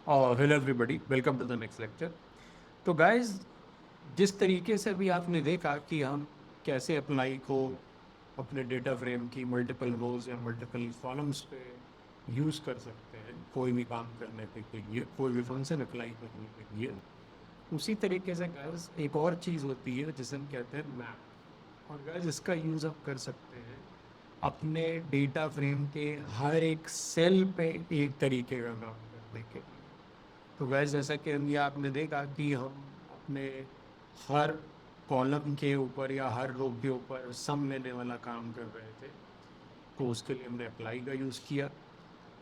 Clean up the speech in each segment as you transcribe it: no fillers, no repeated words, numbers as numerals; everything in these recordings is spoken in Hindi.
Hello everybody, welcome to the next lecture. तो गाइस, जिस तरीके से भी आपने देखा कि हम कैसे अप्लाई को अपने डेटा फ्रेम की मल्टीपल रोज या मल्टीपल कॉलम्स पे यूज़ कर सकते हैं कोई भी काम करने के लिए, कोई भी फंक्शन अप्लाई करने के लिए, उसी तरीके से गाइस एक और चीज़ होती है जिसे हम कहते हैं मैप। और गाइस इसका यूज़ आप कर सकते हैं अपने डेटा फ्रेम के हर एक सेल पे एक तरीके का काम करने के लिए। तो वैसे जैसा कि अभी आपने देखा कि हम अपने हर कॉलम के ऊपर या हर रो के ऊपर सम लेने वाला काम कर रहे थे, तो उसके लिए हमने अप्लाई का यूज़ किया।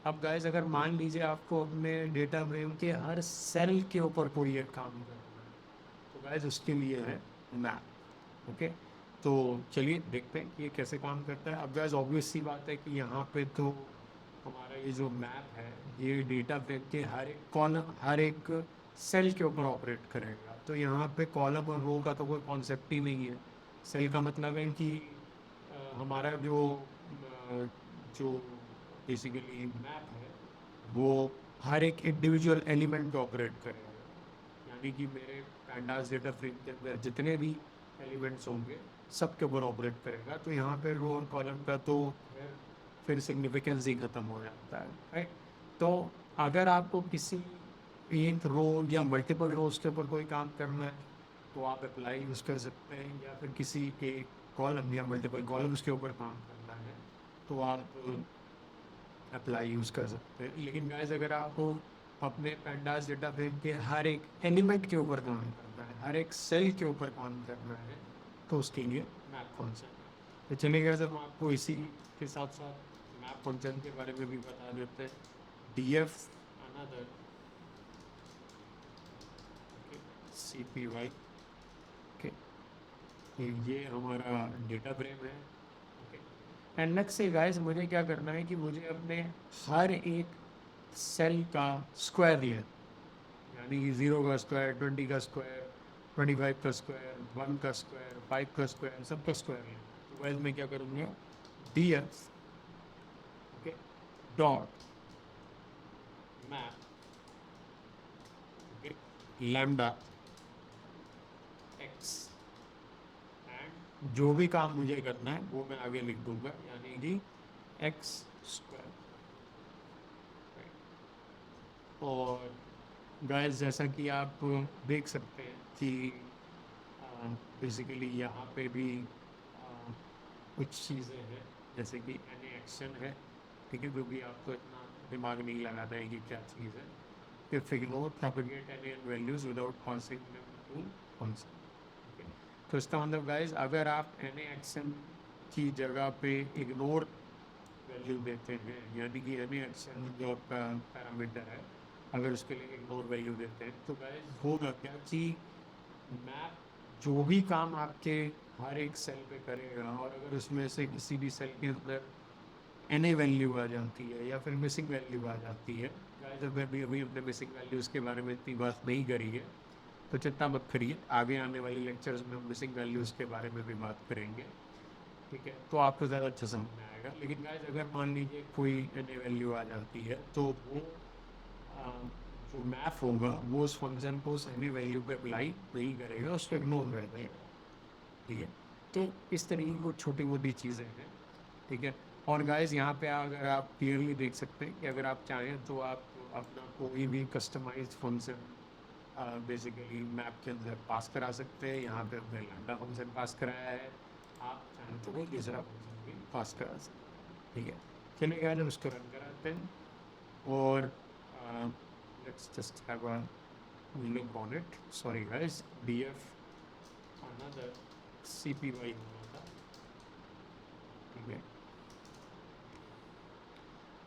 अब गाइस अगर मान लीजिए आपको अपने डेटा फ्रेम के हर सेल के ऊपर कोई एक काम करना है, तो गाइस उसके लिए है मैप। ओके, तो चलिए देखते हैं कि ये कैसे काम करता है। अब गाइस ऑब्वियस सी बात है कि यहाँ पे तो हमारा ये जो मैप है ये डेटा फ्रेम के हर एक कॉलम, हर एक सेल के ऊपर ऑपरेट करेगा। तो यहाँ पे कॉलम और रो का तो कोई कॉन्सेप्ट ही नहीं है। सेल का मतलब है कि हमारा जो बेसिकली मैप है वो हर एक इंडिविजुअल एलिमेंट पे ऑपरेट करेगा। यानी कि मेरे पैंडास डेटा फ्रेम के अंदर जितने भी एलिमेंट्स होंगे सब के ऊपर ऑपरेट करेगा। तो यहाँ पे रो और कॉलम का तो फिर सिग्निफिकेंस ही खत्म हो जाता है, राइट। तो अगर आपको किसी एक रो या मल्टीपल रोज के ऊपर कोई काम करना है तो आप अप्लाई यूज़ कर सकते हैं, या फिर किसी एक कॉलम या मल्टीपल कॉलम्स के ऊपर काम करना है तो आप अप्लाई यूज़ कर सकते हैं। लेकिन गाइस अगर आपको अपने पेंडास डेटा फ्रेम के हर एक एलिमेंट के ऊपर काम करना है, हर एक सेल के ऊपर काम करना है, तो उसके लिए मैप फंक्शन है। तो चलिए गाइस हम आपको इसी के साथ साथ मैप फंक्शन के बारे में भी बता देते हैं। D F another C P Y, okay, ये हमारा डेटा फ्रेम है। ओके, एंड नेक्स्ट से गाइस मुझे क्या करना है कि मुझे अपने हर एक सेल का स्क्वायर लिया, यानी कि 0 का स्क्वायर, 20 का स्क्वायर, 25 का स्क्वायर, 1 का स्क्वायर, 5 का स्क्वायर, सबका स्क्वायर लेना है। तो वैसे मैं क्या करूँगा, D F, okay, dot map, okay, lambda x, and जो भी काम मुझे करना है वो मैं आगे लिख दूंगा, यानी कि एक्स स्क्वायर। और गाइस जैसा कि आप देख सकते हैं कि बेसिकली यहाँ पे भी अ, कुछ चीज़ें हैं, जैसे कि एनी एक्शन है, ठीक है, जो कि आपको इतना दिमाग नहीं लगाना है कि क्या चीज़ है। If ignore propagate any values without causing them to function. Okay, तो इसका मतलब गाइस अगर आप एनी एक्शन की जगह पे इग्नोर वैल्यू देते हैं, यानी कि एनी एक्शन जो आपका पैरामीटर है अगर उसके लिए इग्नोर वैल्यू देते हैं, तो गाइस होगा क्या कि मैप जो भी काम आपके हर एक सेल पे करेगा, और अगर उसमें से किसी भी सेल के अंदर एन वैल्यू आ जाती है या फिर मिसिंग वैल्यू आ जाती है, गाइस अगर भी अभी अपने मिसिंग वैल्यूज़ के बारे में इतनी बात नहीं करी है तो चिंता मत करिए, आगे आने वाले लेक्चर्स में हम मिसिंग वैल्यूज़ के बारे में भी बात करेंगे, ठीक है, तो आपको ज़्यादा अच्छा समझ में आएगा। लेकिन गाइस अगर मान लीजिए कोई एन वैल्यू आ जाती है तो वो अ, जो मैप होगा वो उस फंक्शन को उस एनी वैल्यू पे अप्लाई नहीं करेगा, उसको इग्नोर कर देगा, ठीक है। तो इस तरीके की छोटी मोटी चीज़ें हैं, ठीक है। और गाइस यहाँ पे अगर आप क्लियरली देख सकते हैं कि अगर आप चाहें तो आप अपना कोई भी कस्टमाइज्ड फंक्शन बेसिकली मैप के अंदर पास करा सकते हैं। यहाँ पे हमने लैम्डा फंक्शन पास कराया है, आप चाहें तो कोई दूसरा फंक्शन भी पास करा सकते हैं, ठीक है। चलिए गाइस हम इसको रन कराते हैं और let's just have a look on it. Sorry guys, df another cpy होना था, ठीक है।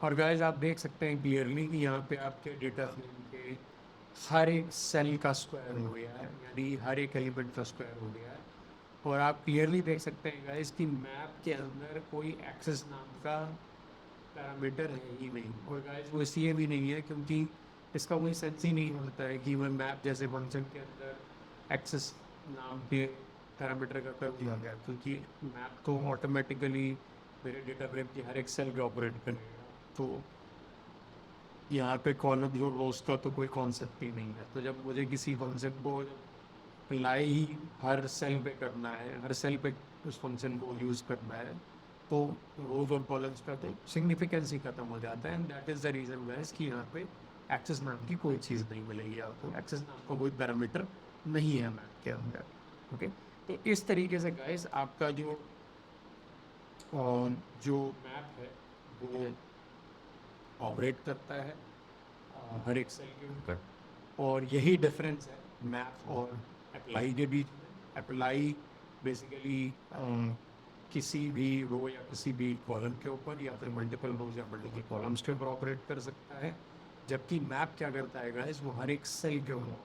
और गाइस आप देख सकते हैं क्लियरली कि यहाँ पे आपके डेटा फ्रेम के हर एक सेल का स्क्वायर हो गया है, यानी हर एक एलिमेंट का स्क्वायर हो गया है। और आप क्लियरली देख सकते हैं गाइस कि मैप के अंदर कोई एक्सेस नाम का पैरामीटर है ही नहीं। और गाइस वो इसलिए भी नहीं है क्योंकि इसका कोई सेंस ही नहीं होता है कि मैं मैप जैसे फंक्शन के अंदर एक्सेस नाम के पैरामीटर का कर दिया गया, क्योंकि मैप तो ऑटोमेटिकली मेरे डेटा फ्रेम की हर एक सेल पे ऑपरेट करेगा। तो यहाँ पे कॉलम जो रोज का तो कोई कॉन्सेप्ट ही नहीं है। तो जब मुझे किसी कॉन्सेप्ट को अप्लाई ही हर सेल पे करना है, हर सेल पे उस फंक्शन को यूज़ करना है, तो रोज और कॉलम्स का तो सिग्निफिकेंस ही खत्म हो जाता है। And that is the reason guys कि यहाँ पे एक्सेस नाम की कोई चीज़ नहीं मिलेगी आपको। एक्सेस नाम का कोई पैरामीटर नहीं है मैप के अंदर। ओके, तो इस तरीके से गाइस आपका जो मैप है वो ऑपरेट करता है हर एक सेल के ऊपर। और यही डिफरेंस है मैप और अप्लाई के बीच में। अप्लाई बेसिकली किसी भी रो या किसी भी कॉलम के ऊपर या फिर मल्टीपल रोज या मल्टीपल कॉलम्स के ऊपर ऑपरेट कर सकता है, जबकि मैप क्या करता है गाइस, वो हर एक सेल के ऊपर